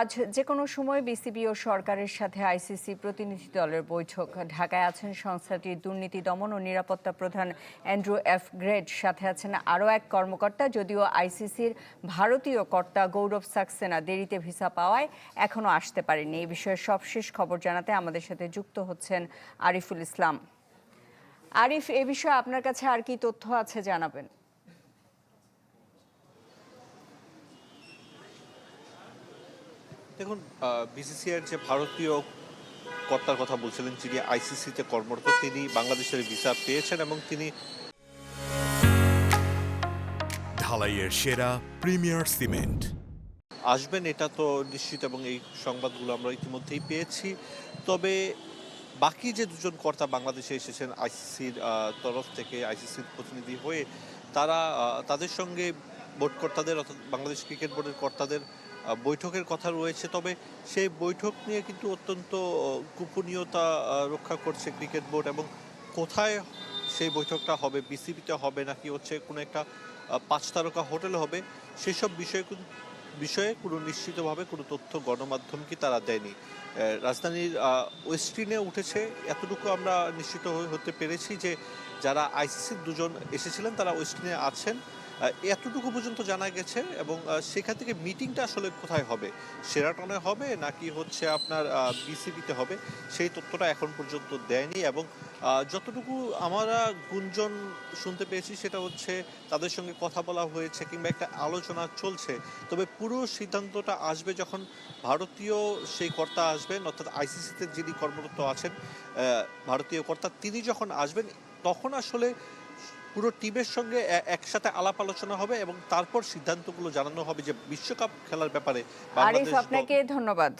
আজ যে কোনো সময় বিসিবি ও সরকারের সাথে আইসিসি প্রতিনিধি দলের বৈঠক। ঢাকায় আছেন সংস্থাটির দুর্নীতি দমন ও নিরাপত্তা প্রধান অ্যান্ড্রু এফ গ্রেড, সাথে আছেন আরও এক কর্মকর্তা। যদিও আইসিসির ভারতীয় কর্তা গৌরব সাক্সেনা দেরিতে ভিসা পাওয়ায় এখনও আসতে পারেননি। এই বিষয়ে সবশেষ খবর জানাতে আমাদের সাথে যুক্ত হচ্ছেন আরিফুল ইসলাম। আরিফ, এ বিষয়ে আপনার কাছে আর কি তথ্য আছে জানাবেন? দেখুন, বিসিসিআইয়ের যে ভারতীয় কর্তার কথা বলছিলেন, যিনি আইসিসিতে কর্মরত, তিনি বাংলাদেশের ভিসা পেয়েছেন এবং তিনি ঢালাইয়ের সেরা প্রিমিয়ার সিমেন্ট আসবেন, এটা তো নিশ্চিত, এবং এই সংবাদগুলো আমরা ইতিমধ্যেই পেয়েছি। তবে বাকি যে দুজন কর্তা বাংলাদেশে এসেছেন আইসিসির তরফ থেকে, আইসিসির প্রতিনিধি হয়ে, তারা তাদের সঙ্গে বোর্ড কর্তাদের অর্থাৎ বাংলাদেশ ক্রিকেট বোর্ডের কর্তাদের বৈঠকের কথা রয়েছে। তবে সেই বৈঠক নিয়ে কিন্তু অত্যন্ত গোপনীয়তা রক্ষা করছে ক্রিকেট বোর্ড, এবং কোথায় সেই বৈঠকটা হবে, বিসিবিতে হবে নাকি হচ্ছে কোনো একটা 5 তারকা হোটেলে হবে, সেসব বিষয়ে কোনো নিশ্চিতভাবে কোনো তথ্য গণমাধ্যমকে তারা দেয়নি। রাজধানীর ওয়েস্টিনে উঠেছে, এতটুকু আমরা নিশ্চিত হতে পেরেছি যে যারা আইসিসির দুজন এসেছিলেন তারা ওয়েস্টিনে আছেন, এতটুকু পর্যন্ত জানা গেছে। এবং সেখান থেকে মিটিংটা আসলে কোথায় হবে, শেরাটনে হবে নাকি হচ্ছে আপনার বিসিবিতে হবে, সেই তথ্যটা এখন পর্যন্ত দেয়নি। এবং যতটুকু আমরা গুঞ্জন শুনতে পেয়েছি সেটা হচ্ছে তাদের সঙ্গে কথা বলা হয়েছে কিংবা একটা আলোচনা চলছে। তবে পুরো সিদ্ধান্তটা আসবে যখন ভারতীয় সেই কর্তা আসবেন, অর্থাৎ আইসিসিতে যিনি কর্মরত আছেন ভারতীয় কর্তা, তিনি যখন আসবেন তখন আসলে পুরো টিমের সঙ্গে একসাথে আলাপ আলোচনা হবে এবং তারপর সিদ্ধান্তগুলো জানানো হবে যে বিশ্বকাপ খেলার ব্যাপারে আরিফ, বাংলাদেশ আপনাকে ধন্যবাদ।